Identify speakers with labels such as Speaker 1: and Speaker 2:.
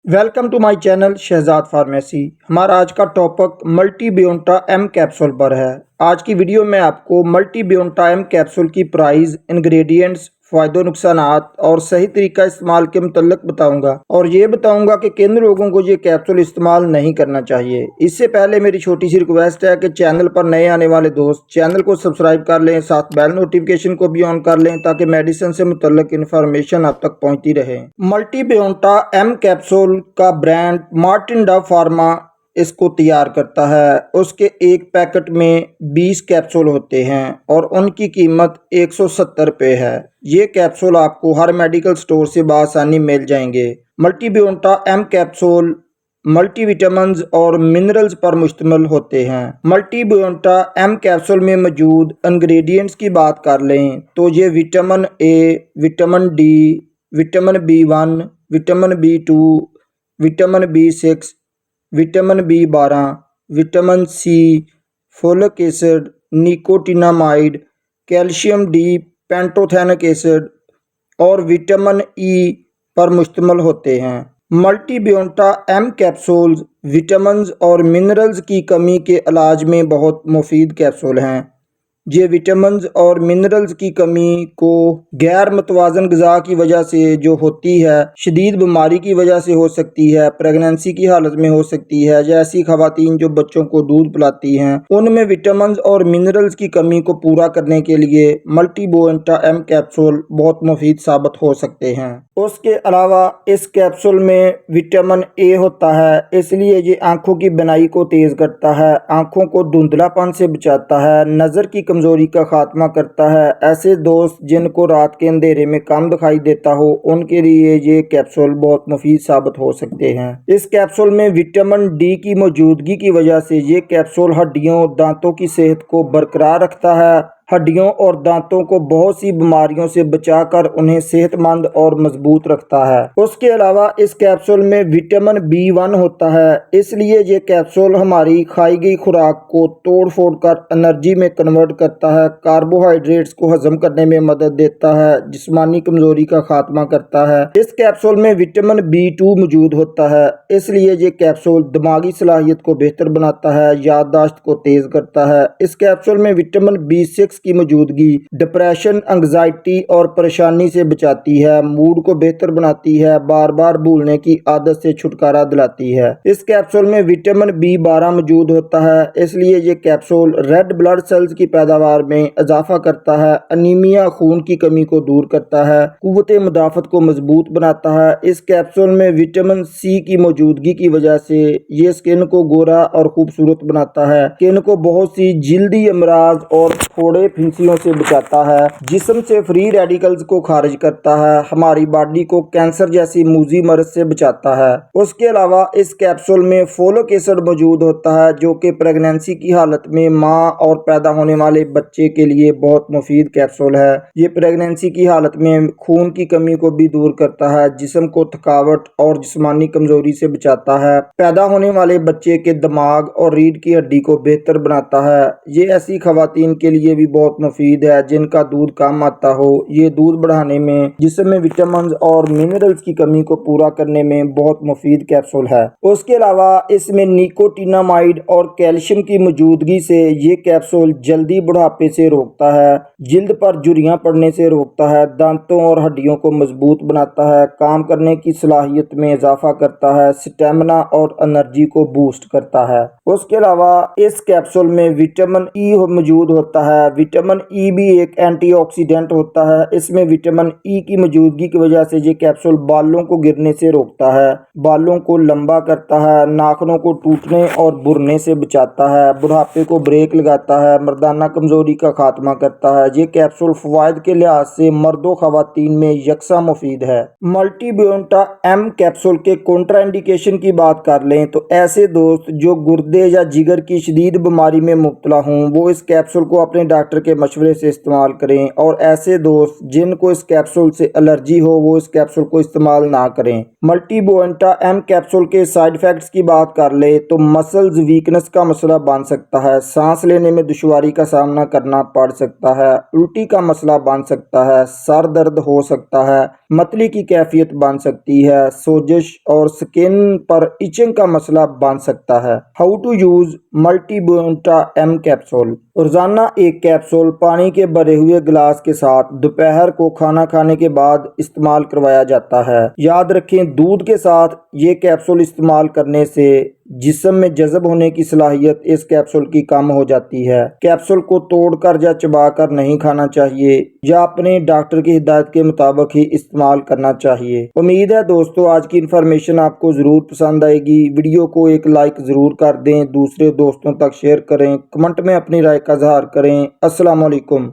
Speaker 1: Welcome to my channel Shahzad pharmacy. हमारा आज का topic Multibionta M capsule पर है। आज की वीडियो में आपको मल्टी बियोंटा एम कैप्सूल की प्राइस, इंग्रेडिएंट्स, फ़ायदे नुकसानात और सही तरीका इस्तेमाल के मुतल्लिक बताऊंगा और ये बताऊंगा कि किन लोगों को ये कैप्सूल इस्तेमाल नहीं करना चाहिए। इससे पहले मेरी छोटी सी रिक्वेस्ट है कि चैनल पर नए आने वाले दोस्त चैनल को सब्सक्राइब कर लें, साथ बेल नोटिफिकेशन को भी ऑन कर लें ताकि मेडिसिन से मुतल्लिक इन्फॉर्मेशन आप तक पहुंचती रहे। मल्टी बियोंटा एम कैप्सूल का ब्रांड मार्टिन डव फार्मा इसको तैयार करता है। उसके एक पैकेट में 20 कैप्सूल होते हैं और उनकी कीमत 170 रुपये है। ये कैप्सूल आपको हर मेडिकल स्टोर से बआसानी मिल जाएंगे। Multibionta M capsule multivitamins और मिनरल्स पर मुश्तमिल होते हैं। मल्टी बियोंटा एम कैप्सूल में मौजूद इंग्रेडिएंट्स की बात कर लें तो ये vitamin A, vitamin D, vitamin B1, vitamin B2, vitamin B6, vitamin B12, vitamin C, folic acid, nicotinamide, calcium D pantothenic acid और विटामिन ई पर मुश्तमिल होते हैं। मल्टी बियोंटा एम कैप्सूल्स विटामिन्स और मिनरल्स की कमी के इलाज में बहुत मुफीद कैप्सूल हैं। ये विटामिन्स और मिनरल्स की कमी को गैर मुतवाज़न ग़िज़ा की वजह से जो होती है, शदीद बीमारी की वजह से हो सकती है, प्रेगनेंसी की हालत में हो सकती है, या ऐसी ख़वातीन जो बच्चों को दूध पिलाती हैं, उनमें विटामिन्स और मिनरल्स की कमी को पूरा करने के लिए मल्टी बियोंटा एम कैप्सूल बहुत मुफीद साबित हो सकते हैं। उसके अलावा इस कैप्सूल में विटामिन ए होता है, इसलिए ये आँखों की बनाई को तेज़ करता है, आँखों को धुंधलापन से बचाता है, नज़र की कमज़ोरी का खात्मा करता है। ऐसे दोस्त जिनको रात के अंधेरे में कम दिखाई देता हो, उनके लिए ये कैप्सूल बहुत मुफीद साबित हो सकते हैं। इस कैप्सूल में विटामिन डी की मौजूदगी की वजह से ये कैप्सूल हड्डियों, दांतों की सेहत को बरकरार रखता है, हड्डियों और दांतों को बहुत सी बीमारियों से बचाकर उन्हें सेहतमंद और मजबूत रखता है। उसके अलावा इस कैप्सूल में विटामिन B1 होता है, इसलिए ये कैप्सूल हमारी खाई गई खुराक को तोड़ फोड़ कर एनर्जी में कन्वर्ट करता है, कार्बोहाइड्रेट्स को हजम करने में मदद देता है, जिस्मानी कमजोरी का खात्मा करता है। इस कैप्सूल में विटामिन B2 मौजूद होता है, इसलिए ये कैप्सूल दिमागी सलाहियत को बेहतर बनाता है, याददाश्त को तेज करता है। इस कैप्सूल में विटामिन B6 की मौजूदगी डिप्रेशन, एंग्जाइटी और परेशानी से बचाती है, मूड को बेहतर बनाती है, बार बार भूलने की आदत से छुटकारा दिलाती है। इस कैप्सूल में विटामिन B12 मौजूद होता है, इसलिए ये कैप्सूल रेड ब्लड सेल्स की पैदावार में इजाफा करता है, अनीमिया, खून की कमी को दूर करता है, कुव्वते मुदाफत को मजबूत बनाता है। इस कैप्सूल में विटामिन C की मौजूदगी की वजह से ये स्किन को गोरा और खूबसूरत बनाता है, स्किन को बहुत सी जिल्दी अमराज और फोड़े फिंसियों से बचाता है, जिस्म से फ्री रेडिकल्स को खारिज करता है, हमारी बॉडी को कैंसर जैसी मूजी मर्ज से बचाता है। उसके अलावा इस कैप्सूल में फोलिक एसिड मौजूद होता है, जो कि प्रेगनेंसी की हालत में माँ और पैदा होने वाले बच्चे के लिए बहुत मुफीद कैप्सूल है। ये प्रेगनेंसी की हालत में खून की कमी को भी दूर करता है, जिस्म को थकावट और जिस्मानी कमजोरी से बचाता है, पैदा होने वाले बच्चे के दिमाग और रीढ़ की हड्डी को बेहतर बनाता है। ये ऐसी खवातीन के लिए भी बहुत मुफीद है जिनका दूध कम आता हो। ये दूध बढ़ाने में, जिसमें विटामिन और मिनरल्स की कमी को पूरा करने में बहुत मुफीद कैप्सूल है। उसके अलावा इसमें निकोटिनामाइड और कैल्शियम की मौजूदगी से ये कैप्सूल जल्दी बुढ़ापे से रोकता है, जिल्द पर झुर्रियां पड़ने से रोकता है, दांतों और हड्डियों को मजबूत बनाता है, काम करने की सलाहियत में इजाफा करता है, स्टेमिना और एनर्जी को बूस्ट करता है। उसके अलावा इस कैप्सूल में विटामिन ई मौजूद होता है। विटामिन ई भी एक एंटीऑक्सीडेंट होता है। इसमें विटामिन ई की मौजूदगी की वजह से ये कैप्सूल बालों को गिरने से रोकता है, बालों को लंबा करता है, नाखूनों को टूटने और बुरने से बचाता है, बुढ़ापे को ब्रेक लगाता है, मर्दाना कमजोरी का खात्मा करता है। ये कैप्सूल फवायद के लिहाज से मर्दों खवातीन में यकसा मुफीद है। मल्टी बियोंटा एम कैप्सूल के कॉन्ट्राइंडिकेशन की बात कर लें तो ऐसे दोस्त जो गुर्दे या जिगर की शदीद बीमारी में मुब्तला हों, वो इस कैप्सूल को अपने डॉक्टर डॉक्टर के मशवरे से इस्तेमाल करें, और ऐसे दोस्त जिनको इस कैप्सूल से एलर्जी हो वो इस कैप्सूल को इस्तेमाल ना करें। मल्टी बियोंटा एम कैप्सूल के साइड इफेक्ट्स की बात कर ले तो मसल्स वीकनेस का मसला बन सकता है, सांस लेने में दुश्वारी का सामना करना पड़ सकता है, उल्टी का मसला बन सकता है, सर दर्द हो सकता है, मतली की कैफियत बन सकती है, सोजिश और स्किन पर इचिंग का मसला बन सकता है। How to use Multibionta M capsule. रोजाना एक कैप्सूल पानी के भरे हुए गिलास के साथ दोपहर को खाना खाने के बाद इस्तेमाल करवाया जाता है। याद रखें, दूध के साथ ये कैप्सूल इस्तेमाल करने से जिस्म में जज़ब होने की सलाहियत इस कैप्सूल की कम हो जाती है। कैप्सूल को तोड़कर या चबाकर नहीं खाना चाहिए या अपने डॉक्टर की हिदायत के मुताबिक ही इस्तेमाल करना चाहिए। उम्मीद है दोस्तों आज की इन्फॉर्मेशन आपको ज़रूर पसंद आएगी। वीडियो को एक लाइक ज़रूर कर दें, दूसरे दोस्तों तक शेयर करें, कमेंट में अपनी राय का इज़हार करें। अस्सलाम वालेकुम।